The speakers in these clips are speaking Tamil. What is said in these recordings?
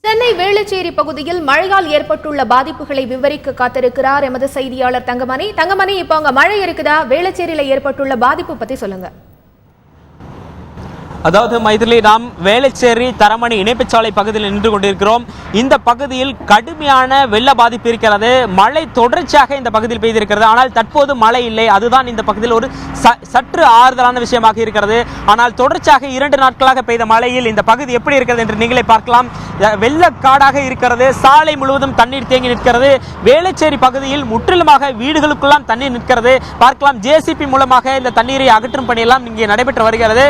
சென்னை வேளச்சேரி பகுதியில் மழையால் ஏற்பட்டுள்ள பாதிப்புகளை விவரிக்க காத்திருக்கிறார் எமது செய்தியாளர் தங்கமணி. இப்போ அங்க மழை இருக்குதா? வேளச்சேரியில ஏற்பட்டுள்ள பாதிப்பு பத்தி சொல்லுங்க. அதாவது மைதிலி, நாம் வேளச்சேரி தரமணி இணைப்புச்சாலை பகுதியில் நின்று கொண்டிருக்கிறோம். இந்த பகுதியில் கடுமையான வெள்ள பாதிப்பு இருக்கிறது. மழை தொடர்ச்சியாக இந்த பகுதியில் பெய்திருக்கிறது. ஆனால் தற்போது மழை இல்லை. அதுதான் இந்த பகுதியில் ஒரு சற்று ஆறுதலான விஷயமாக இருக்கிறது. ஆனால் தொடர்ச்சியாக 2 நாட்களாக பெய்த மழையில் இந்த பகுதி எப்படி இருக்கிறது என்று நீங்களே பார்க்கலாம். வெள்ளக்காடாக இருக்கிறது. சாலை முழுவதும் தண்ணீர் தேங்கி நிற்கிறது. வேளச்சேரி பகுதியில் முற்றிலுமாக வீடுகளுக்கெல்லாம் தண்ணீர் நிற்கிறது. பார்க்கலாம், ஜேசிபி மூலமாக இந்த தண்ணீரை அகற்றும் பணியெல்லாம் இங்கே நடைபெற்று வருகிறது.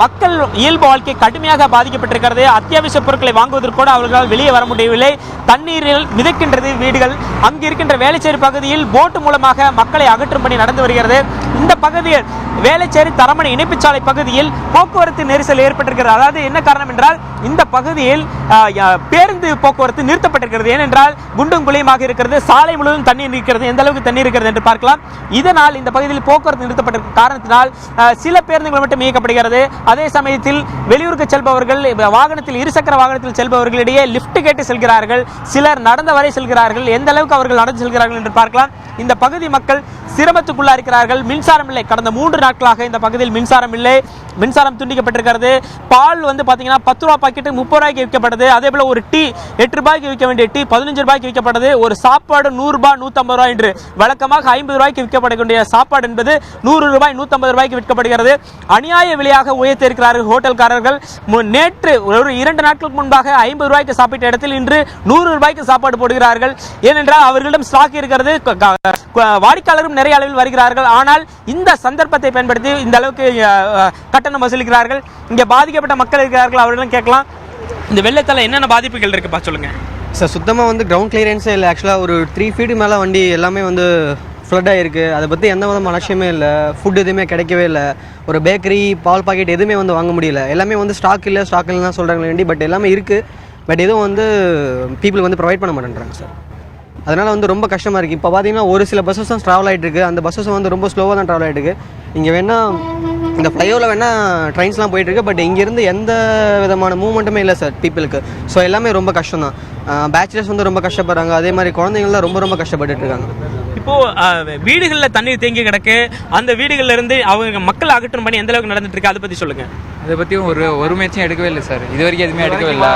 மக்கள் இயல்பு வாழ்க்கை கடுமையாக பாதிக்கப்பட்டிருக்கிறது. அத்தியாவசிய பொருட்களை வாங்குவதற்கு கூட அவர்களால் வெளியே வர முடியவில்லை. தண்ணீரில் மிதக்கின்றது வீடுகள். அங்கு இருக்கின்ற வேளச்சேரி பகுதியில் போட்டு மூலமாக மக்களை அகற்றும் பணி நடந்து வருகிறது. இந்த பகுதியில் வேளச்சேரி தரமணி இணைப்புச்சாலை பகுதியில் போக்குவரத்து நெரிசல் ஏற்பட்டிருக்கிறது. அதாவது என்ன காரணம் என்றால், இந்த பகுதியில் பேருந்து போக்குவரத்து நிறுத்தப்பட்டிருக்கிறது. ஏனென்றால் குண்டும் குழியுமாக இருக்கிறது. சாலை முழுவதும் தண்ணீர் இருக்கிறது. எந்த அளவுக்கு தண்ணீர் இருக்கிறது என்று பார்க்கலாம். இதனால் இந்த பகுதியில் போக்குவரத்து நிறுத்தப்பட்டிருக்க காரணத்தினால் சில பேருந்துகள் மட்டும் இயக்கப்படுகிறது. அதே சமயத்தில் வெளியூருக்கு செல்பவர்கள் வாகனத்தில் இருசக்கர வாகனத்தில் செல்பவர்களிடையே லிப்ட் கேட்டு செல்கிறார்கள். சிலர் நடந்த வரை செல்கிறார்கள். எந்த அளவுக்கு அவர்கள் நடந்து செல்கிறார்கள் என்று பார்க்கலாம். இந்த பகுதி மக்கள் சிரமத்துக்குள்ளா இருக்கிறார்கள். மின்சாரம் இல்லை. கடந்த 3 நாட்களாக இந்த பகுதியில் மின்சாரம் இல்லை. மின்சாரம் துண்டிக்கப்பட்டிருக்கிறது. பால் பாத்தீங்கன்னா 10 ரூபாய் பாக்கெட்டு 30 ரூபாய்க்கு விற்கப்படுது. அதே போல ஒரு டீ 8 ரூபாய்க்கு விற்க வேண்டிய டீ 15 ரூபாய்க்கு விற்கப்படுது. ஒரு சாப்பாடு 100 ரூபாய் 150 ரூபாய் என்று வழக்கமாக 50 ரூபாய்க்கு விற்கப்படக்கூடிய சாப்பாடு என்பது 100 ரூபாய் 150 ரூபாய்க்கு விற்கப்படுகிறது. அநியாய விலையாக உயர்த்தி இருக்கிறார்கள் ஹோட்டல்காரர்கள். நேற்று ஒரு 2 நாட்களுக்கு முன்பாக 50 ரூபாய்க்கு சாப்பிட்ட இடத்தில் இன்று 100 ரூபாய்க்கு சாப்பாடு போடுகிறார்கள். ஏனென்றால் அவர்களிடம் ஸ்டாக் இருக்கிறது. வாடிக்கையாளரும் நிறைய அளவில் வருகிறார்கள். ஆனால் இந்த சந்தர்ப்பத்தை பயன்படுத்தி இந்த அளவுக்கு கட்டணம் வசூலிக்கிறார்கள். இங்கே பாதிக்கப்பட்ட மக்கள் இருக்கிறார்கள். அவர்களும் கேட்கலாம், இந்த வெள்ளத்தால் என்னென்ன பாதிப்புகள் இருக்குப்பா சொல்லுங்க சார். சுத்தமாக கிரவுண்ட் கிளியரன்ஸே இல்லை. ஆக்சுவலாக ஒரு 3 ஃபீட் மேலே வண்டி எல்லாமே ஃப்ளட் ஆகிருக்கு. அதை பற்றி எந்த விதமான அலட்சியமே இல்லை. ஃபுட் எதுவுமே கிடைக்கவே இல்லை. ஒரு பேக்கரி பால் பாக்கெட் எதுவுமே வாங்க முடியல. எல்லாமே ஸ்டாக் இல்லைன்னு தான் சொல்கிறாங்க வேண்டி. பட் எல்லாமே இருக்குது. பட் எதுவும் பீப்புள் ப்ரொவைட் பண்ண மாட்டேன்றாங்க சார். அதனால் ரொம்ப கஷ்டமாக இருக்குது. இப்போ பார்த்தீங்கன்னா ஒரு சில பஸ்ஸஸ் தான் ட்ராவல் ஆகிட்டு இருக்குது. அந்த பஸ்ஸஸ் ரொம்ப ஸ்லோவாக தான் ட்ராவல் ஆகிட்டு இருக்குது. இங்கே வேணால் இந்த ஃப்ளைஓவரில் வேணால் ட்ரெயின்ஸ்லாம் போயிட்டுருக்கு. பட் இங்கேருந்து எந்த விதமான மூவ்மெண்ட்டுமே இல்லை சார் பீப்புளுக்கு. ஸோ எல்லாமே ரொம்ப கஷ்டம் தான். பேச்சுலர்ஸ் ரொம்ப கஷ்டப்படுறாங்க. அதே மாதிரி குழந்தைங்கள்லாம் ரொம்ப கஷ்டப்பட்டுட்டு இருக்காங்க. இப்போது வீடுகளில் தண்ணீர் தேங்கி கிடக்கு. அந்த வீடுகளில் இருந்து அவங்க மக்கள் அகற்றும் பணி எந்த அளவுக்கு நடந்துட்டு இருக்கு, அதை பற்றி சொல்லுங்கள். அதை பற்றி ஒரு முயற்சியும் எடுக்கவே இல்லை சார். இது வரைக்கும் எதுவுமே எடுக்கவே இல்லை.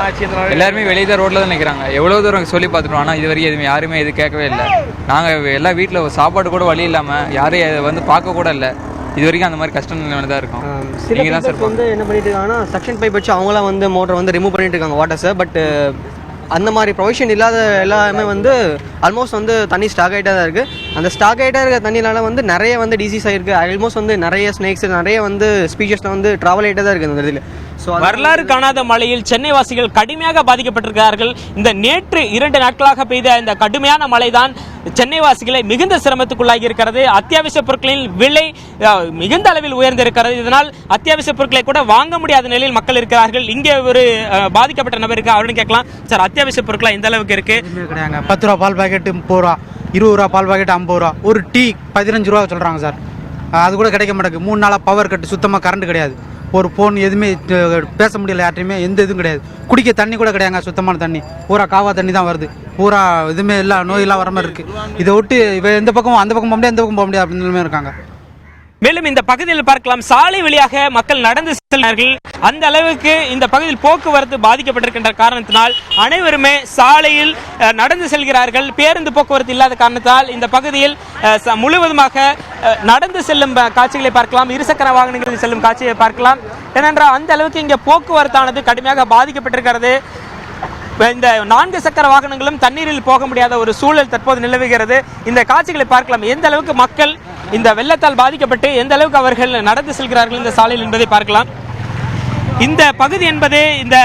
எல்லாருமே வெளியே தான் ரோட்டில் தான் நிற்கிறாங்க. எவ்வளோ தூரம் சொல்லி பார்த்துட்டோம். ஆனால் இது வரைக்கும் எதுவுமே யாருமே இது கேட்கவே இல்லை. நாங்கள் எல்லாம் வீட்டில் சாப்பாடு கூட வழி இல்லாமல் யாரையும் பார்க்க கூட இல்லை. இது வரைக்கும் அந்த மாதிரி கஷ்டம் தான் இருக்கும். நீங்கள் தான் சார் என்ன பண்ணிட்டு இருக்காங்கன்னா, சக்ஷன் பைப் வச்சு அவங்களாம் மோட்டரை ரிமூவ் பண்ணிட்டு இருக்காங்க வாட்டர் சார். பட் அந்த மாதிரி ப்ரொவிஷன் இல்லாத எல்லாமே ஆல்மோஸ்ட் தண்ணி ஸ்டாக் ஆகிட்டே தான் இருக்குது. அந்த ஸ்டாக் ஆகிட்டே இருக்க தண்ணினால நிறைய டிசீஸ் ஆகிருக்கு. ஆல்மோஸ்ட் நிறைய ஸ்னேக்ஸ் நிறைய ஸ்பீஷஸ்லாம் ட்ராவல் ஆகிட்டே தான் இருக்குது அந்த இதில். வரலாறு காணாத மழையில் சென்னை வாசிகள் கடுமையாக பாதிக்கப்பட்டிருக்கிறார்கள். இந்த நேற்று 2 நாட்களாக பெய்த இந்த கடுமையான மழைதான் சென்னை வாசிகளை மிகுந்த சிரமத்துக்குள்ளாகி இருக்கிறது. அத்தியாவசிய பொருட்களின் விலை மிகுந்த அளவில் உயர்ந்திருக்கிறது. இதனால் அத்தியாவசிய பொருட்களை கூட வாங்க முடியாத நிலையில் மக்கள் இருக்கிறார்கள். இங்கே ஒரு பாதிக்கப்பட்ட நபர் இருக்கு. அவருன்னு கேட்கலாம். சார், அத்தியாவசிய பொருட்கள் எந்த அளவுக்கு இருக்கு? 10 ரூபா பால் பாக்கெட் 30 ரூபா, 20 ரூபா பால் பாக்கெட் 50 ரூபா, ஒரு டீ 15 ரூபா சொல்றாங்க சார். அது கூட கிடைக்க மாட்டேங்குது. 3 நாளாக பவர் கட்டு, சுத்தமாக கரண்ட் கிடையாது. ஒரு ஃபோன் எதுவுமே பேச முடியல. யார்ட்டையுமே எந்த இதுவும் கிடையாது. குடிக்க தண்ணி கூட கிடையாங்க. சுத்தமான தண்ணி பூரா காவா தண்ணி தான் வருது. பூரா எதுவுமே இல்லை. நோயெல்லாம் வர மாதிரி இருக்குது. இதை விட்டு எந்த பக்கம் அந்த பக்கம் போக முடியாது, எந்த பக்கம் போக முடியாது அப்படின்னு இருக்காங்க. மேலும் இந்த பகுதியில் பார்க்கலாம், சாலை வழியாக மக்கள் நடந்து செல்கிறார்கள். அந்த அளவுக்கு இந்த பகுதியில் போக்குவரத்து பாதிக்கப்பட்டிருக்கின்ற காரணத்தினால் அனைவருமே சாலையில் நடந்து செல்கிறார்கள். பேருந்து போக்குவரத்து இல்லாத காரணத்தால் இந்த பகுதியில் முழுவதுமாக நடந்து செல்லும் காட்சிகளை பார்க்கலாம். இருசக்கர வாகனங்களில் செல்லும் காட்சியை பார்க்கலாம். ஏனென்றால் அந்த அளவுக்கு இங்கே போக்குவரத்தானது கடுமையாக பாதிக்கப்பட்டிருக்கிறது. இந்த 4 சக்கர வாகனங்களும் தண்ணீரில் போக முடியாத ஒரு சூழல் தற்போது நிலவுகிறது. இந்த காட்சிகளை பார்க்கலாம். எந்த அளவுக்கு மக்கள் இந்த வெள்ளத்தால் பாதிக்கப்பட்டு எந்த அளவுக்கு அவர்கள் நடந்து செல்கிறார்கள் இந்த சாலையில் என்பதை பார்க்கலாம். இந்த பகுதி என்பது இந்த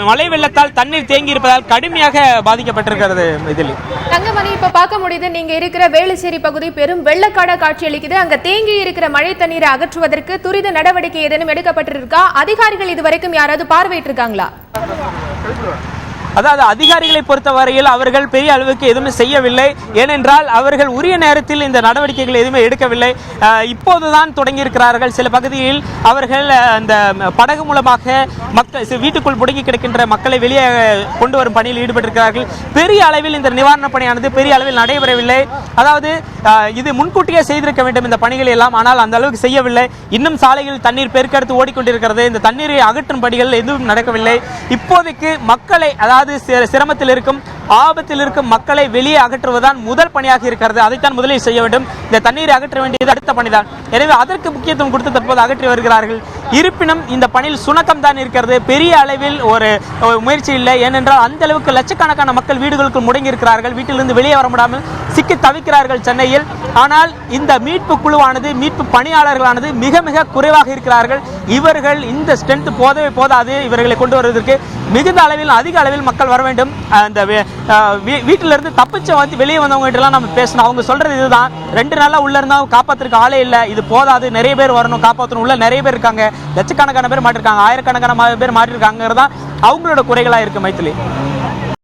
மழை வெள்ளத்தால் தண்ணீர் தேங்கி இருப்பதால் கடுமையாக பாதிக்கப்பட்டிருக்கிறது. இதில் தங்கமணி, இப்ப பார்க்க முடியுது, நீங்க இருக்கிற வேளச்சேரி பகுதி பெரும் வெள்ளக்காட காட்சி அளிக்குது. அங்க தேங்கி இருக்கிற மழை தண்ணீரை அகற்றுவதற்கு துரித நடவடிக்கை ஏதேனும் எடுக்கப்பட்டிருக்கா? அதிகாரிகள் இதுவரைக்கும் யாராவது பார்வையிட்டு இருக்காங்களா? அதாவது அதிகாரிகளை பொறுத்தவரையில் அவர்கள் பெரிய அளவுக்கு எதுவுமே செய்யவில்லை. ஏனென்றால் அவர்கள் உரிய நேரத்தில் இந்த நடவடிக்கைகள் எதுவுமே எடுக்கவில்லை. இப்போதுதான் தொடங்கியிருக்கிறார்கள். சில பகுதியில் அவர்கள் அந்த படகு மூலமாக மக்கள் வீட்டுக்குள் முடங்கி கிடக்கின்ற மக்களை வெளியே கொண்டு வரும் பணியில் ஈடுபட்டிருக்கிறார்கள். பெரிய அளவில் இந்த நிவாரணப் பணியானது பெரிய அளவில் நடைபெறவில்லை. அதாவது இது முன்கூட்டியே செய்திருக்க வேண்டும் இந்த பணிகள் எல்லாம், ஆனால் அந்த அளவுக்கு செய்யவில்லை. இன்னும் சாலைகளில் தண்ணீர் பெருக்கெடுத்து ஓடிக்கொண்டிருக்கிறது. இந்த தண்ணீரை அகற்றும் பணிகள் எதுவும் நடக்கவில்லை. இப்போதைக்கு மக்களை, அதாவது சிரமத்தில் இருக்கும், ஆபத்தில் இருக்கும் மக்களை வெளியே அகற்றுவதுதான் முதல் பணியாக இருக்கிறது. அதைத்தான் முதலில் செய்ய வேண்டும். இந்த தண்ணீரை அகற்ற வேண்டியது அடுத்த பணிதான். எனவே அதற்கு முக்கியத்துவம் கொடுத்து தற்போது அகற்றி வருகிறார்கள். இருப்பினும் இந்த பணியில் சுணக்கம் தான் இருக்கிறது. பெரிய அளவில் ஒரு முயற்சி இல்லை. ஏனென்றால் அந்த அளவுக்கு லட்சக்கணக்கான மக்கள் வீடுகளுக்குள் முடங்கி இருக்கிறார்கள். வீட்டிலிருந்து வெளியே வர முடியாமல் சிக்கி தவிக்கிறார்கள் சென்னையில். ஆனால் இந்த மீட்பு குழுவானது, மீட்பு பணியாளர்களானது மிக மிக குறைவாக இருக்கிறார்கள். இவர்கள் இந்த ஸ்ட்ரென்த் போதவே போதாது. இவர்களை கொண்டு வருவதற்கு மிகுந்த அளவில், அதிக அளவில் மக்கள் வர வேண்டும். அந்த வீட்டிலிருந்து தப்பிச்சு வந்து வெளியே வந்தவங்க கிட்ட எல்லாம் நம்ம பேசணும். அவங்க சொல்றது இதுதான், 2 நாளா உள்ள இருந்தா காப்பாத்துறதுக்கு ஆளே இல்லை, இது போதாது, நிறைய பேர் வரணும், காப்பாற்றணும். உள்ள நிறைய பேர் இருக்காங்க, லட்சக்கணக்கான பேர் மாட்டிருக்காங்க, ஆயிரக்கணக்கான பேர் மாட்டிருக்காங்கிறது தான் அவங்களோட குறைகளா இருக்கு மைத்திலி.